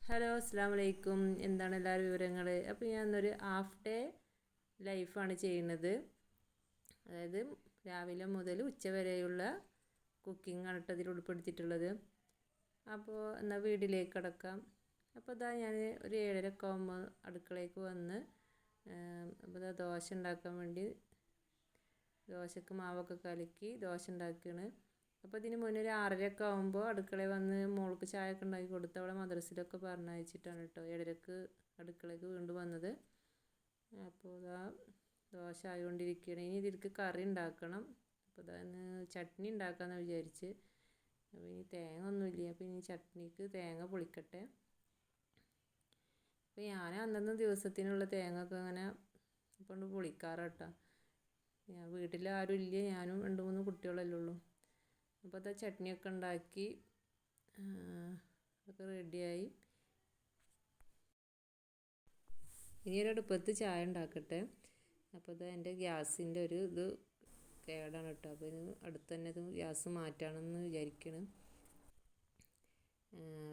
Hello അസ്സാം വലൈക്കും. എന്താണ് എല്ലാവരും വിവരങ്ങൾ? അപ്പോൾ ഞാൻ ഇന്നൊരു ഹാഫ് ഡേ ലൈഫാണ് ചെയ്യുന്നത്. അതായത് രാവിലെ മുതൽ ഉച്ച വരെയുള്ള കുക്കിംഗ് ആണ് ഇതിൽ ഉൾപ്പെടുത്തിയിട്ടുള്ളത്. അപ്പോൾ എന്നാൽ വീട്ടിലേക്ക് കടക്കാം. അപ്പോൾ ഇതാ ഞാൻ ഒരു 7:30 ഒക്കെ ആകുമ്പോൾ അടുക്കളയ്ക്ക് വന്ന് അപ്പോൾ ഇതാ ദോശ ഉണ്ടാക്കാൻ വേണ്ടി ദോശക്ക് മാവൊക്കെ കലക്കി ദോശ ഉണ്ടാക്കുകയാണ്. അപ്പോൾ ഇതിന് മുന്നേ ഒരു 6:30 ഒക്കെ ആകുമ്പോൾ അടുക്കളയിൽ വന്ന് മോൾക്ക് ചായ ഒക്കെ ഉണ്ടാക്കി കൊടുത്ത് അവളെ മദ്രസയിലൊക്കെ പറഞ്ഞയച്ചിട്ടാണ് കേട്ടോ 7:30ക്ക് അടുക്കളയ്ക്ക് വീണ്ടും വന്നത്. അപ്പോൾ ഇതാ ദോശ ആയിക്കൊണ്ടിരിക്കുകയാണ്. ഇനി ഇതിലേക്ക് കറി ഉണ്ടാക്കണം. അപ്പോൾ ഇതാ ചട്നി ഉണ്ടാക്കാമെന്ന് വിചാരിച്ച്. അപ്പോൾ ഇനി തേങ്ങ ഒന്നുമില്ല. അപ്പോൾ ഇനി ചട്നിക്ക് തേങ്ങ പൊളിക്കട്ടെ. അപ്പോൾ ഞാൻ അന്നന്ന് ദിവസത്തിനുള്ള തേങ്ങ ഒക്കെ അങ്ങനെ കൊണ്ട് പൊളിക്കാറ് കേട്ടോ. ഞാൻ വീട്ടിൽ ആരും ഇല്ല, ഞാനും 2-3 കുട്ടികളല്ലേ ഉള്ളൂ. അപ്പോൾ അത് ചട്നിയൊക്കെ ഉണ്ടാക്കി അതൊക്കെ റെഡിയായി. ഇനി ഒരു അടുപ്പത്ത് ചായ ഉണ്ടാക്കട്ടെ. അപ്പോൾ ഇത് എൻ്റെ ഗ്യാസിൻ്റെ ഒരു ഇത് കേടാണ് കേട്ടോ. അപ്പോൾ ഇത് അടുത്ത് തന്നെ ഇത് ഗ്യാസ് മാറ്റാമെന്ന് വിചാരിക്കണം.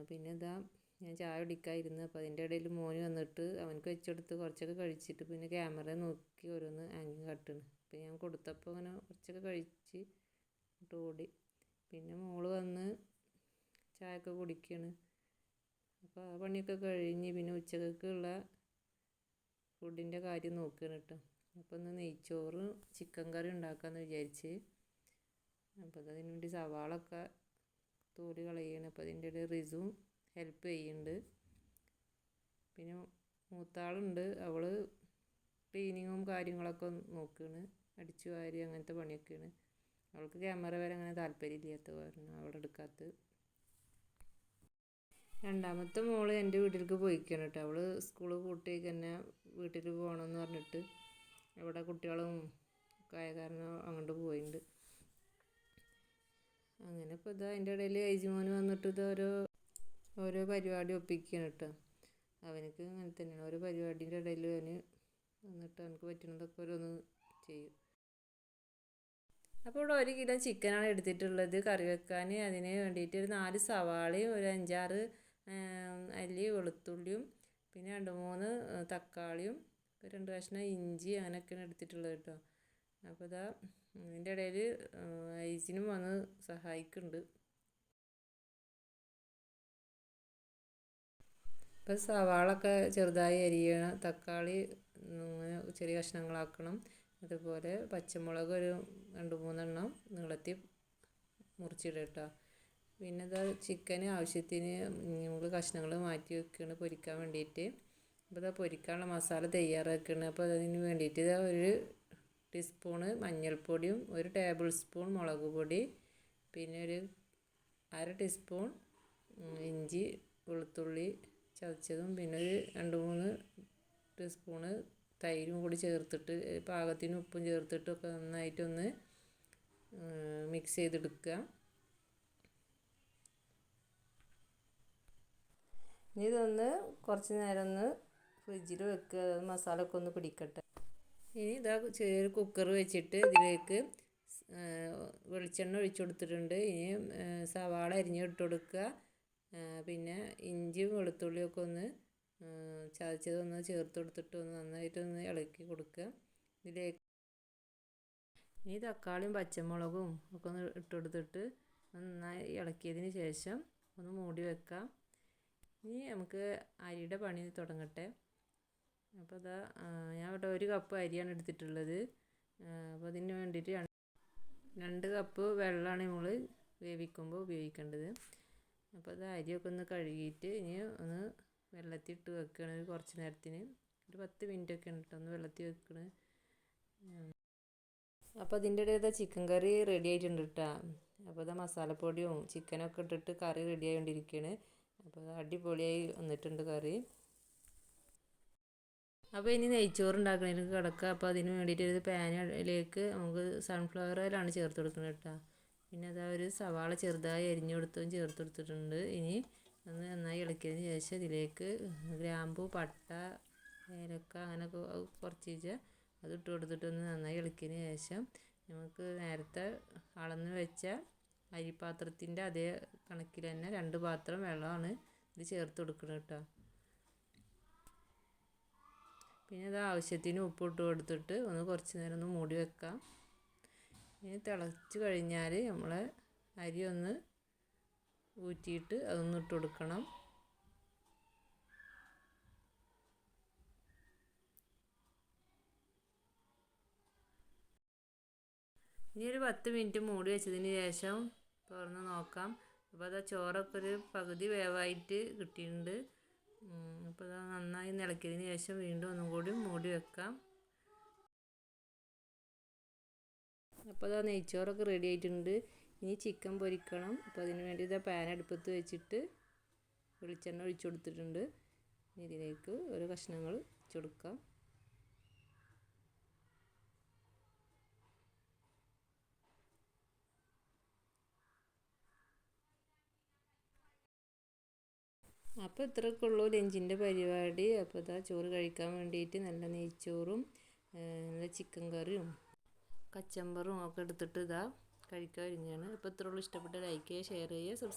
പിന്നെ ഇതാ ഞാൻ ചായ കുടിക്കാതിരുന്നു. അപ്പോൾ അതിൻ്റെ ഇടയിൽ മോന് വന്നിട്ട് അവനക്ക് വെച്ചെടുത്ത് കുറച്ചൊക്കെ കഴിച്ചിട്ട് പിന്നെ ക്യാമറ നോക്കി ഓരോന്ന് ആംഗ്യം കാട്ടുന്നു. അപ്പോൾ ഞാൻ കൊടുത്തപ്പോൾ അങ്ങനെ കുറച്ചൊക്കെ കഴിച്ച് ഓടി. പിന്നെ മോള് വന്ന് ചായയൊക്കെ കുടിക്കുകയാണ്. അപ്പോൾ ആ പണിയൊക്കെ കഴിഞ്ഞ് പിന്നെ ഉച്ചക്കുള്ള ഫുഡിൻ്റെ കാര്യം നോക്കുകയാണ് കേട്ടോ. അപ്പോൾ ഒന്ന് നെയ്ച്ചോറ് ചിക്കൻ കറി ഉണ്ടാക്കാമെന്ന് വിചാരിച്ച്. അപ്പോൾ അതിന് വേണ്ടി സവാളൊക്കെ തോല് കളയുകയാണ്. അപ്പോൾ അതിൻ്റെ ഇടയിൽ റിസും ഹെൽപ്പ് ചെയ്യുന്നുണ്ട്. പിന്നെ മൂത്താളുണ്ട്, അവൾ ക്ലീനിങ്ങും കാര്യങ്ങളൊക്കെ നോക്കുകയാണ്. അടിച്ചു വാരി അങ്ങനത്തെ പണിയൊക്കെയാണ്. അവൾക്ക് ക്യാമറ വരെ അങ്ങനെ താല്പര്യമില്ലാത്ത കാരണം അവളെടുക്കാത്ത. രണ്ടാമത്തെ മോള് എൻ്റെ വീട്ടിലേക്ക് പോയിക്കാണ് കേട്ടോ. അവൾ സ്കൂൾ പൂട്ടി തന്നെ വീട്ടിൽ പോകണമെന്ന് പറഞ്ഞിട്ട് അവിടെ കുട്ടികളും ഒക്കെ ആയ കാരണം അങ്ങോട്ട് പോയിട്ടുണ്ട്. അങ്ങനെ ഇപ്പോൾ ഇതാ അതിൻ്റെ ഇടയിൽ ഐജിമോന് വന്നിട്ട് ഇത് ഓരോ പരിപാടി ഒപ്പിക്കുകയാണ് കേട്ടോ. അവനക്ക് അങ്ങനെ തന്നെയാണ്, ഓരോ പരിപാടിൻ്റെ ഇടയിൽ അവന് വന്നിട്ട് അവനക്ക് പറ്റുന്നതൊക്കെ ഓരോന്ന് ചെയ്യും. അപ്പോൾ ഇവിടെ 1 കിലോ ചിക്കനാണ് എടുത്തിട്ടുള്ളത് കറി വെക്കാൻ. അതിന് വേണ്ടിയിട്ട് ഒരു 4 സവാളയും ഒരു 5-6 അല്ലി വെളുത്തുള്ളിയും പിന്നെ 2-3 തക്കാളിയും 2 കഷ്ണം ഇഞ്ചി അങ്ങനെയൊക്കെയാണ് എടുത്തിട്ടുള്ളത് കേട്ടോ. അപ്പോൾ ഇതാ ഇതിൻ്റെ ഇടയിൽ ഐസിനും വന്ന് സഹായിക്കുന്നുണ്ട്. ഇപ്പോൾ സവാളൊക്കെ ചെറുതായി അരിയണം, തക്കാളി ചെറിയ കഷ്ണങ്ങളാക്കണം. അതുപോലെ പച്ചമുളക് ഒരു 2-3 എണ്ണം നീളത്തിൽ മുറിച്ചിടുക കേട്ടോ. പിന്നെ ഇത് ചിക്കന് ആവശ്യത്തിന് നമ്മൾ കഷ്ണങ്ങൾ മാറ്റി വെക്കുകയാണ് പൊരിക്കാൻ വേണ്ടിയിട്ട്. അപ്പോൾ ഇതാ പൊരിക്കാനുള്ള മസാല തയ്യാറാക്കുകയാണ്. അപ്പോൾ അതിന് വേണ്ടിയിട്ട് ഇതാ 1 ടീസ്പൂണ് മഞ്ഞൾപ്പൊടിയും 1 ടേബിൾ സ്പൂൺ മുളക് പൊടി പിന്നെ ഒരു 1/2 ടീസ്പൂൺ ഇഞ്ചി വെളുത്തുള്ളി ചതച്ചതും പിന്നെ ഒരു 2-3 ടീസ്പൂണ് തൈരും കൂടി ചേർത്തിട്ട് പാകത്തിന് ഉപ്പും ചേർത്തിട്ടൊക്കെ നന്നായിട്ടൊന്ന് മിക്സ് ചെയ്തെടുക്കുക. ഇനി ഇതൊന്ന് കുറച്ച് നേരം ഒന്ന് ഫ്രിഡ്ജിൽ വെക്കുക, മസാല ഒക്കെ ഒന്ന് പിടിക്കട്ടെ. ഇനി ഇതാ ചെറിയൊരു കുക്കർ വെച്ചിട്ട് ഇതിലേക്ക് വെളിച്ചെണ്ണ ഒഴിച്ചു കൊടുത്തിട്ടുണ്ട്. ഇനി സവാള അരിഞ്ഞിട്ട് കൊടുക്കുക. പിന്നെ ഇഞ്ചിയും വെളുത്തുള്ളിയൊക്കെ ഒന്ന് ചതച്ചതൊന്ന് ചേർത്ത് കൊടുത്തിട്ട് ഒന്ന് നന്നായിട്ടൊന്ന് ഇളക്കി കൊടുക്കുക. ഇതിലേക്ക് ഈ തക്കാളിയും പച്ചമുളകും ഒക്കെ ഒന്ന് ഇട്ട് കൊടുത്തിട്ട് നന്നായി ഇളക്കിയതിന് ശേഷം ഒന്ന് മൂടി വെക്കാം. ഇനി നമുക്ക് അരിയുടെ പണി തുടങ്ങട്ടെ. അപ്പോൾ അതാ ഞാൻ ഇവിടെ 1 കപ്പ് അരിയാണ് എടുത്തിട്ടുള്ളത്. അപ്പോൾ അതിന് വേണ്ടിയിട്ട് 2 കപ്പ് വെള്ളമാണ് നമ്മൾ വേവിക്കുമ്പോൾ ഉപയോഗിക്കേണ്ടത്. അപ്പോൾ അത് അരിയൊക്കെ ഒന്ന് കഴുകിയിട്ട് ഇനി ഒന്ന് വെള്ളത്തിൽ ഇട്ട് വെക്കുകയാണ് കുറച്ച് നേരത്തിന്. ഒരു 10 മിനിറ്റൊക്കെ ഉണ്ട് കേട്ടോ ഒന്ന് വെള്ളത്തിൽ വെക്കണത്. അപ്പോൾ അതിൻ്റെ ഇടയിൽ ചിക്കൻ കറി റെഡി ആയിട്ടുണ്ട് കേട്ടോ. അപ്പോൾ അത് മസാലപ്പൊടിയും ചിക്കനൊക്കെ ഇട്ടിട്ട് കറി റെഡി ആയിക്കൊണ്ടിരിക്കുകയാണ്. അപ്പോൾ അടിപൊളിയായി വന്നിട്ടുണ്ട് കറി. അപ്പോൾ ഇനി നെയ്ച്ചോറ് ഉണ്ടാക്കുന്നതിലേക്ക് കിടക്കുക. അപ്പോൾ അതിന് വേണ്ടിയിട്ട് ഒരു പാനിലേക്ക് നമുക്ക് സൺഫ്ലവർ ഓയിലാണ് ചേർത്ത് കൊടുക്കുന്നത് കേട്ടോ. പിന്നെ അതാ ഒരു സവാള ചെറുതായി അരിഞ്ഞു കൊടുത്തതും ചേർത്ത് കൊടുത്തിട്ടുണ്ട്. ഇനി ഒന്ന് നന്നായി ഇളക്കിയതിന് ശേഷം ഇതിലേക്ക് ഗ്രാമ്പൂ പട്ട ഏലക്ക അങ്ങനെയൊക്കെ കുറച്ച് അത് ഇട്ട് കൊടുത്തിട്ടൊന്ന് നന്നായി ഇളക്കിയതിന് ശേഷം നമുക്ക് നേരത്തെ അളന്ന് വെച്ച അരിപ്പാത്രത്തിൻ്റെ അതേ കണക്കിൽ തന്നെ 2 പാത്രം വെള്ളമാണ് ഇത് ചേർത്ത് കൊടുക്കണം കേട്ടോ. പിന്നെ ഇത് ആവശ്യത്തിന് ഉപ്പിട്ട് കൊടുത്തിട്ട് കുറച്ച് നേരം ഒന്ന് മൂടി വെക്കാം. ഇനി തിളച്ച് കഴിഞ്ഞാൽ നമ്മൾ അരി ഒന്ന് ഊറ്റിയിട്ട് അതൊന്ന് ഇട്ട് കൊടുക്കണം. ഇനി ഒരു 10 മിനിറ്റ് മൂടി വെച്ചതിന് ശേഷം തുറന്ന് നോക്കാം. അപ്പോൾ അതാ ചോറൊക്കെ ഒരു പകുതി വേവായിട്ട് കിട്ടിയിട്ടുണ്ട്. അപ്പോൾ അത് നന്നായി ഇളക്കിയതിന് ശേഷം വീണ്ടും ഒന്നും കൂടി മൂടി വെക്കാം. അപ്പോൾ അതാ നെയ്ച്ചോറൊക്കെ റെഡി ആയിട്ടുണ്ട്. ഇനി ചിക്കൻ പൊരിക്കണം. അപ്പോൾ അതിന് വേണ്ടി ഇതാ പാൻ അടുപ്പത്ത് വെച്ചിട്ട് വെളിച്ചെണ്ണ ഒഴിച്ചു കൊടുത്തിട്ടുണ്ട്. ഇതിലേക്ക് ഓരോ കഷ്ണങ്ങൾ വെച്ച് കൊടുക്കാം. അപ്പോൾ ഇത്രയൊക്കെ ഉള്ളൂ ലഞ്ചിൻ്റെ പരിപാടി. അപ്പോൾ ഇതാ ചോറ് കഴിക്കാൻ വേണ്ടിയിട്ട് നല്ല നെയ്ച്ചോറും നല്ല ചിക്കൻ കറിയും കച്ചമ്പറും ഒക്കെ എടുത്തിട്ട് ഇതാ കഴിക്കാൻ ഒരുങ്ങുകയാണ്. അപ്പോൾ ഇത്രയുള്ളൂ. ഇഷ്ടപ്പെട്ട ലൈക്ക് ചെയ്യുക, ഷെയർ ചെയ്യുക, സബ്സ്ക്രൈബ്